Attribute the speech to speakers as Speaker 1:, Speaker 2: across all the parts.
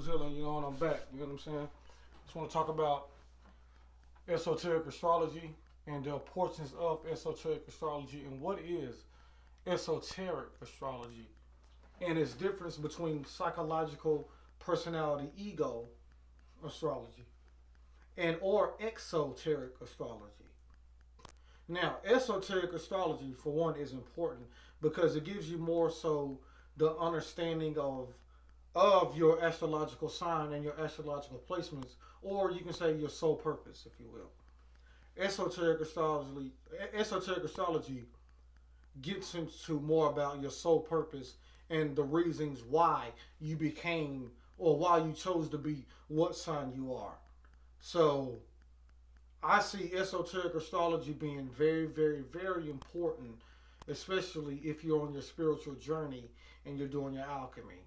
Speaker 1: chilling, and I'm back. You know what I'm saying? Just want to talk about esoteric astrology and the importance of esoteric astrology and what is esoteric astrology and its difference between psychological personality ego astrology and or exoteric astrology. Now, esoteric astrology, for one, is important because it gives you more so the understanding of your astrological sign and your astrological placements, or you can say your soul purpose, if you will. Esoteric astrology gets into more about your soul purpose and the reasons why you became or why you chose to be what sign you are. So I see esoteric astrology being very, very, very important, especially if you're on your spiritual journey and you're doing your alchemy.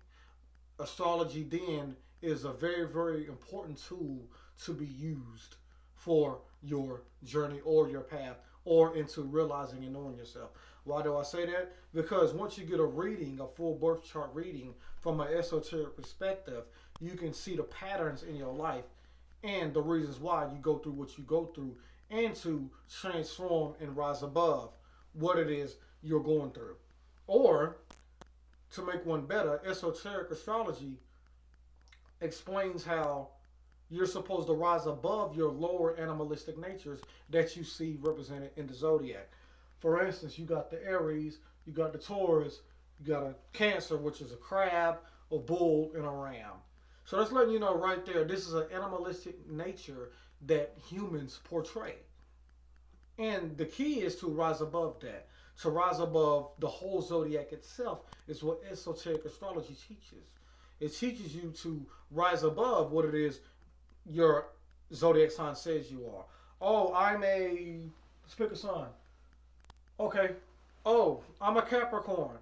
Speaker 1: Astrology then is a very, very important tool to be used for your journey or your path or into realizing and knowing yourself. Why do I say that? Because once you get a reading, a full birth chart reading from an esoteric perspective, you can see the patterns in your life and the reasons why you go through what you go through and to transform and rise above what it is you're going through. Or, to make one better, esoteric astrology explains how you're supposed to rise above your lower animalistic natures that you see represented in the zodiac. For instance, you got the Aries, you got the Taurus, you got a Cancer, which is a crab, a bull, and a ram. So that's letting you know right there, this is an animalistic nature that humans portray. And the key is to rise above that. To rise above the whole zodiac itself is what esoteric astrology teaches. It teaches you to rise above what it is your zodiac sign says you are. Oh, let's pick a sign. Okay. Oh, I'm a Capricorn.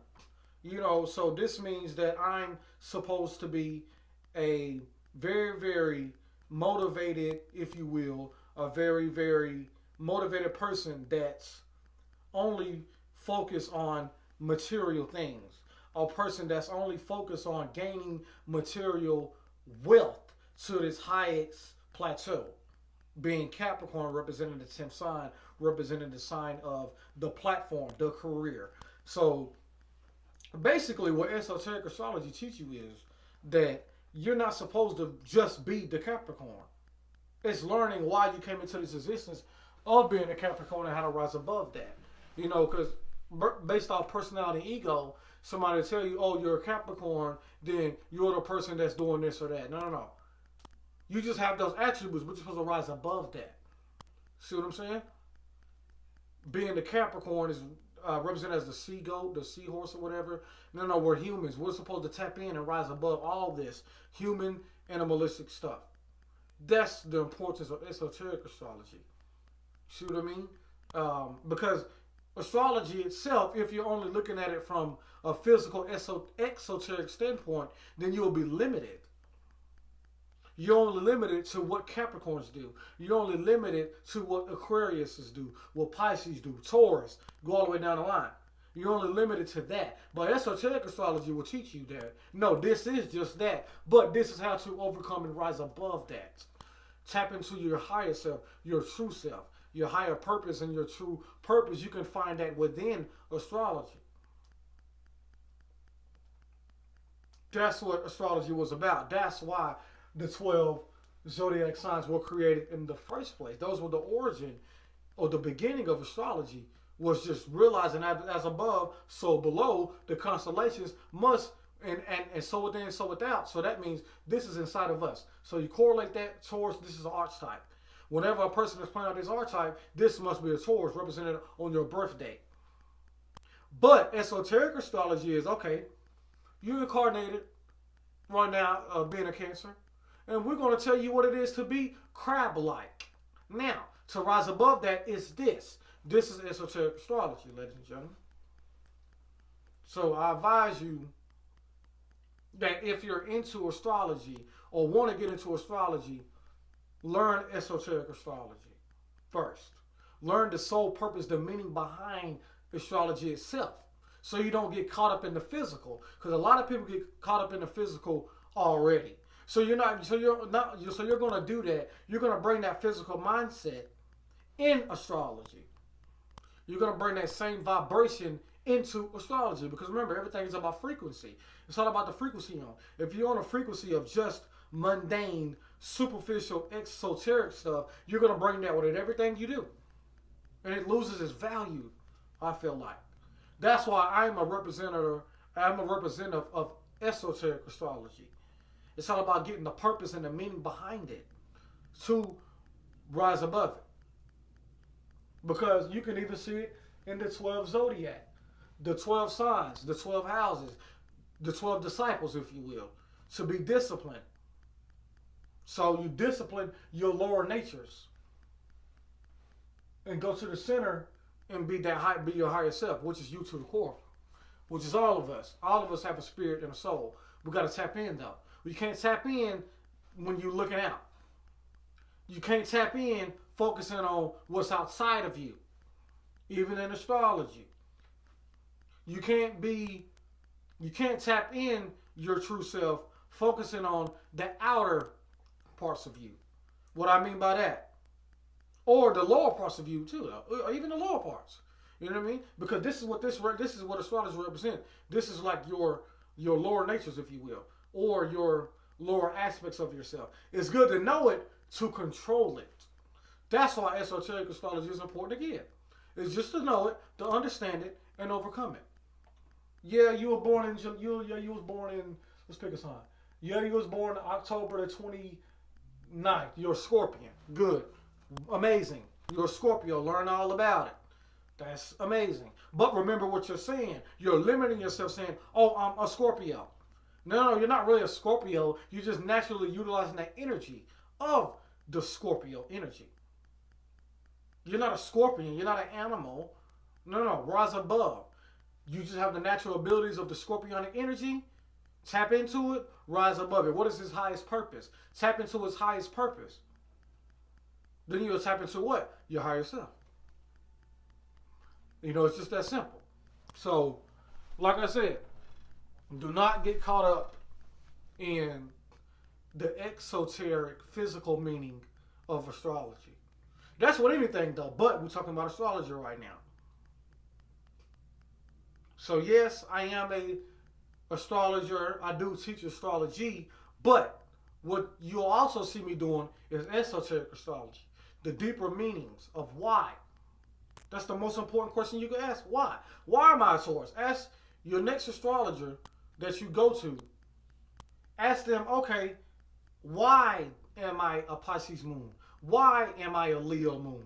Speaker 1: So this means that I'm supposed to be a very, very motivated, if you will, a very, very motivated person that's only focused on material things. A person that's only focused on gaining material wealth to its highest plateau. Being Capricorn representing the 10th sign, representing the sign of the platform, the career. So basically what esoteric astrology teaches you is that you're not supposed to just be the Capricorn. It's learning why you came into this existence of being a Capricorn and how to rise above that. Because based off personality and ego, somebody will tell you, oh, you're a Capricorn, then you're the person that's doing this or that. No, no, no. You just have those attributes, but you're supposed to rise above that. See what I'm saying? Being the Capricorn is represented as the sea goat, the seahorse, or whatever. No, we're humans. We're supposed to tap in and rise above all this human animalistic stuff. That's the importance of esoteric astrology. See what I mean? Because astrology itself, if you're only looking at it from a physical exoteric standpoint, then you'll be limited. You're only limited to what Capricorns do. You're only limited to what Aquariuses do, what Pisces do, Taurus, go all the way down the line. You're only limited to that. But esoteric astrology will teach you that. No, this is just that. But this is how to overcome and rise above that. Tap into your higher self, your true self, your higher purpose and your true purpose. You can find that within astrology. That's what astrology was about. That's why the 12 zodiac signs were created in the first place. Those were the origin or the beginning of astrology, was just realizing that as above, so below, the constellations must, and so within, so without. So that means this is inside of us. So you correlate that towards, this is an archetype. Whenever a person is playing out this archetype, this must be a Taurus represented on your birthday. But esoteric astrology is, okay, you incarnated right now being a Cancer. And we're going to tell you what it is to be crab-like. Now, to rise above that is this. This is esoteric astrology, ladies and gentlemen. So I advise you that if you're into astrology or want to get into astrology, learn esoteric astrology first. Learn the soul purpose, the meaning behind astrology itself. So you don't get caught up in the physical. Because a lot of people get caught up in the physical already. So you're not. So you're not. So you're going to do that. You're going to bring that physical mindset in astrology. You're going to bring that same vibration into astrology because remember, everything is about frequency. It's all about the frequency on. If you're on a frequency of just mundane, superficial, esoteric stuff, you're going to bring that with everything you do, and it loses its value. I feel like that's why I'm a representative. I'm a representative of esoteric astrology. It's all about getting the purpose and the meaning behind it to rise above it. Because you can even see it in the 12 zodiac, the 12 signs, the 12 houses, the 12 disciples, if you will, to be disciplined. So you discipline your lower natures and go to the center and be your higher self, which is you to the core, which is all of us. All of us have a spirit and a soul. We got to tap in though. You can't tap in when you're looking out. You can't tap in focusing on what's outside of you. Even in astrology. You can't tap in your true self focusing on the outer parts of you. What I mean by that. Or the lower parts of you too, or even the lower parts. You know what I mean? Because this is what astrology represents. This is like your lower natures, if you will, or your lower aspects of yourself. It's good to know it to control it. That's why esoteric astrology is important to get. It's just to know it, to understand it, and overcome it. Yeah, you were born in. You was born in. Let's pick a sign. Yeah, you was born October the 29th. You're a Scorpion. Good, amazing. You're a Scorpio. Learn all about it. That's amazing. But remember what you're saying. You're limiting yourself, saying, "Oh, I'm a Scorpio." No, you're not really a Scorpio. You're just naturally utilizing that energy of the Scorpio energy. You're not a scorpion. You're not an animal. No. Rise above. You just have the natural abilities of the scorpionic energy. Tap into it. Rise above it. What is his highest purpose? Tap into his highest purpose. Then you'll tap into what? Your higher self. It's just that simple. So, like I said, do not get caught up in the exoteric physical meaning of astrology. That's what anything though, but we're talking about astrology right now. So yes, I am a astrologer. I do teach astrology, but what you'll also see me doing is esoteric astrology. The deeper meanings of why. That's the most important question you can ask. Why? Why am I a Taurus? Ask your next astrologer that you go to. Ask them, okay, why am I a Pisces moon? Why am I a Leo moon?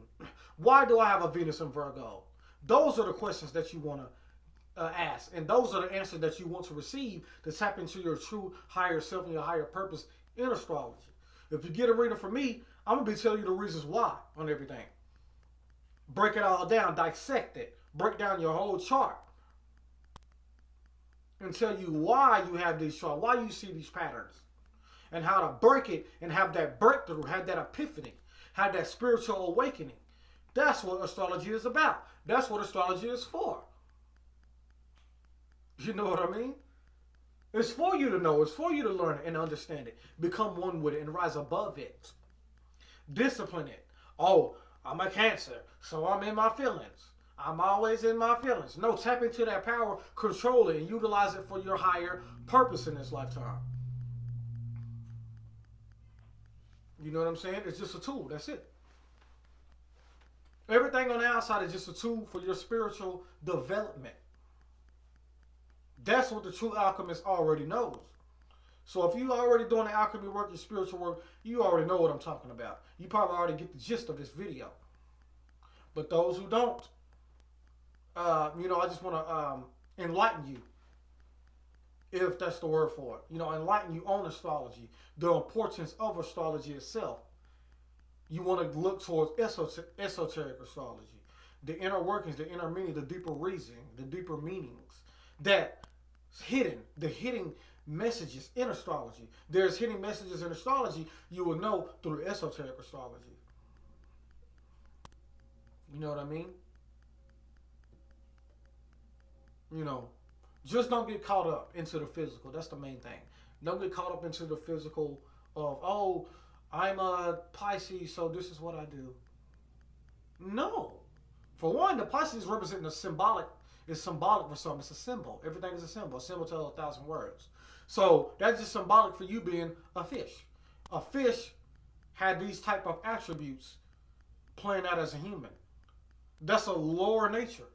Speaker 1: Why do I have a Venus in Virgo? Those are the questions that you want to ask. And those are the answers that you want to receive to tap into your true higher self and your higher purpose in astrology. If you get a reading from me, I'm going to be telling you the reasons why on everything. Break it all down, dissect it, break down your whole chart, and tell you why you have these charts, why you see these patterns, and how to break it and have that breakthrough, have that epiphany, have that spiritual awakening. That's what astrology is about. That's what astrology is for. You know what I mean? It's for you to know. It's for you to learn it and understand it. Become one with it and rise above it. Discipline it. Oh, I'm a Cancer, so I'm in my feelings. I'm always in my feelings. No, tap into that power, control it, and utilize it for your higher purpose in this lifetime. You know what I'm saying? It's just a tool. That's it. Everything on the outside is just a tool for your spiritual development. That's what the true alchemist already knows. So if you already doing the alchemy work, your spiritual work, you already know what I'm talking about. You probably already get the gist of this video. But those who don't, I just want to enlighten you, if that's the word for it. Enlighten you on astrology, the importance of astrology itself. You want to look towards esoteric astrology, the inner workings, the inner meaning, the deeper reasoning, the deeper meanings that's hidden, the hidden messages in astrology. There's hidden messages in astrology you will know through esoteric astrology. You know what I mean? Just don't get caught up into the physical. That's the main thing. Don't get caught up into the physical of, oh, I'm a Pisces, so this is what I do. No. For one, the Pisces representing the symbolic is symbolic for something. It's a symbol. Everything is a symbol. A symbol tells 1,000 words. So that's just symbolic for you being a fish. A fish had these type of attributes playing out as a human. That's a lower nature.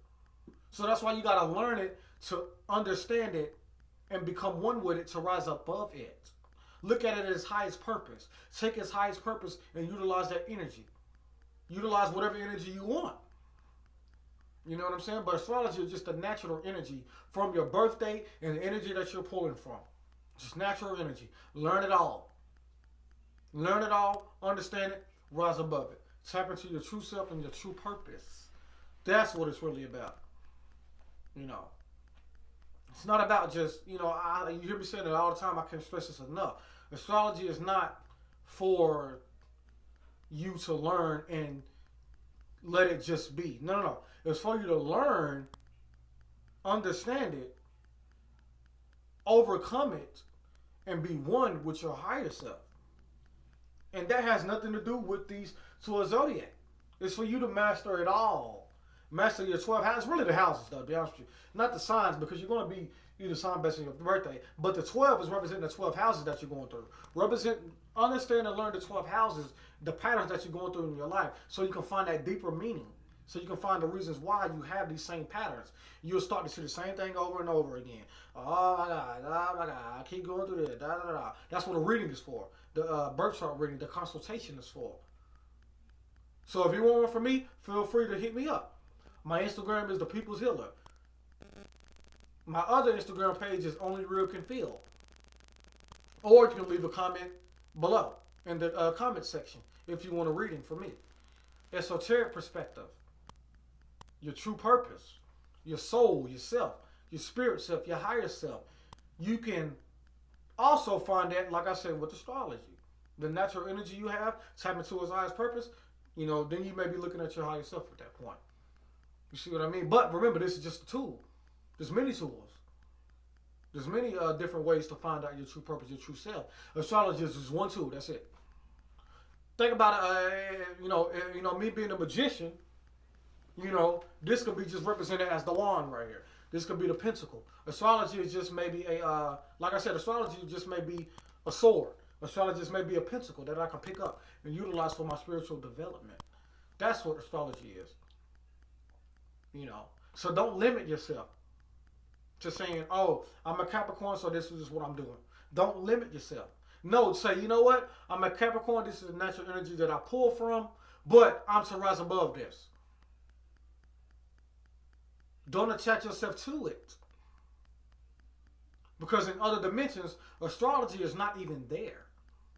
Speaker 1: So that's why you gotta learn it to understand it and become one with it to rise above it. Look at it as highest purpose. Take its highest purpose and utilize that energy. Utilize whatever energy you want. You know what I'm saying? But astrology is just a natural energy from your birthday and the energy that you're pulling from. Just natural energy. Learn it all. Learn it all, understand it, rise above it. Tap into your true self and your true purpose. That's what it's really about. You know, it's not about just, you hear me saying it all the time. I can't stress this enough. Astrology is not for you to learn and let it just be. No, no, no. It's for you to learn, understand it, overcome it, and be one with your higher self. And that has nothing to do with these to a zodiac. It's for you to master it all. Master your 12 houses. It's really the houses, though, to be honest with you. Not the signs, because you're going to be either sign based on your birthday. But the 12 is representing the 12 houses that you're going through. Understand and learn the 12 houses, the patterns that you're going through in your life, so you can find that deeper meaning. So you can find the reasons why you have these same patterns. You'll start to see the same thing over and over again. Oh my God, I keep going through this. Da, da, da. That's what a reading is for. The birth chart reading, the consultation is for. So if you want one from me, feel free to hit me up. My Instagram is The People's Healer. My other Instagram page is Only Real Can Feel. Or you can leave a comment below in the comment section if you want a reading from me. Esoteric perspective. Your true purpose. Your soul, yourself. Your spirit self, your higher self. You can also find that, like I said, with astrology. The natural energy you have, tap into its highest purpose, then you may be looking at your higher self at that point. You see what I mean? But remember, this is just a tool. There's many tools. There's many different ways to find out your true purpose, your true self. Astrology is just one tool. That's it. Think about it. Me being a magician. This could be just represented as the wand right here. This could be the pentacle. Astrology is just maybe like I said, astrology just may be a sword. Astrology just may be a pentacle that I can pick up and utilize for my spiritual development. That's what astrology is. So don't limit yourself to saying, oh, I'm a Capricorn, so this is just what I'm doing. Don't limit yourself. No, say, you know what? I'm a Capricorn, this is the natural energy that I pull from, but I'm to rise above this. Don't attach yourself to it. Because in other dimensions, astrology is not even there.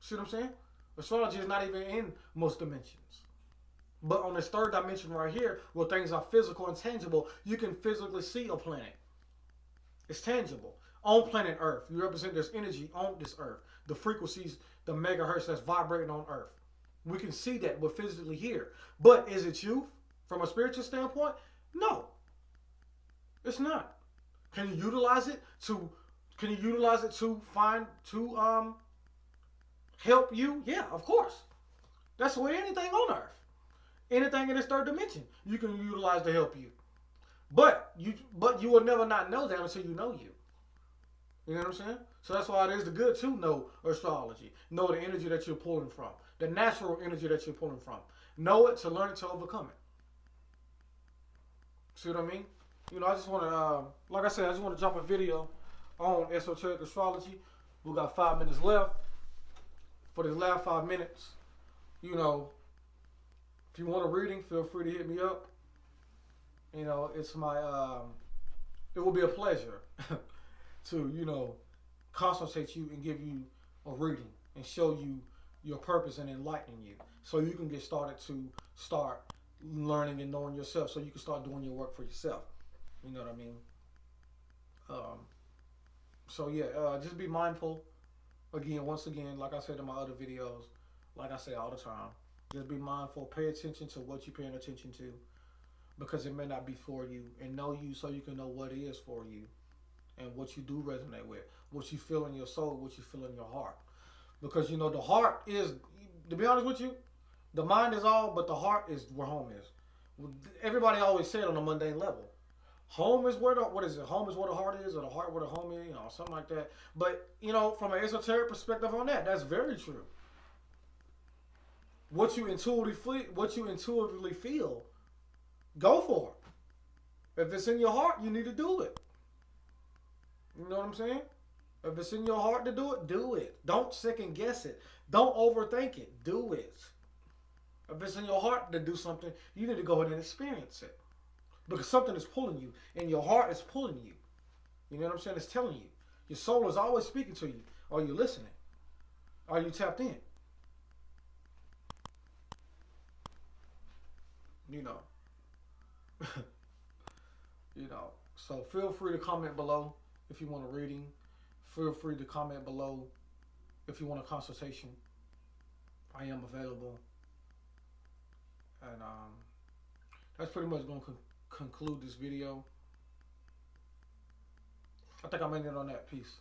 Speaker 1: See what I'm saying? Astrology is not even in most dimensions. But on this third dimension right here, where things are physical and tangible, you can physically see a planet. It's tangible. On planet Earth, you represent this energy on this Earth. The frequencies, the megahertz that's vibrating on Earth. We can see that, we're physically here. But is it you from a spiritual standpoint? No. It's not. Can you utilize it to help you? Yeah, of course. That's the way anything on Earth. Anything in this third dimension, you can utilize to help you. But you will never not know that until you know you. You know what I'm saying? So that's why it is the good to know astrology. Know the energy that you're pulling from. The natural energy that you're pulling from. Know it to learn it to overcome it. See what I mean? I just want to, like I said, I just want to drop a video on esoteric astrology. We got 5 minutes left. For this last 5 minutes, if you want a reading, feel free to hit me up. It's my, it will be a pleasure to, consultate you and give you a reading and show you your purpose and enlighten you so you can get started to start learning and knowing yourself so you can start doing your work for yourself. You know what I mean? Just be mindful. Once again, like I said in my other videos, like I say all the time, just be mindful. Pay attention to what you're paying attention to because it may not be for you. And know you so you can know what is for you and what you do resonate with, what you feel in your soul, what you feel in your heart. Because, you know, the heart is, to be honest with you, the mind is all, but the heart is where home is. Everybody always said on a mundane level, home is where the, what is it? Home is where the heart is, or the heart where the home is, you know, something like that. But, you know, from an esoteric perspective on that, that's very true. What you intuitively feel, go for it. If it's in your heart, you need to do it. You know what I'm saying? If it's in your heart to do it, do it. Don't second guess it. Don't overthink it. Do it. If it's in your heart to do something, you need to go ahead and experience it. Because something is pulling you, and your heart is pulling you. You know what I'm saying? It's telling you. Your soul is always speaking to you. Are you listening? Are you tapped in? You know. You know. So feel free to comment below if you want a reading. Feel free to comment below if you want a consultation. I am available. And that's pretty much going to conclude this video. I think I'm ending on that. Peace.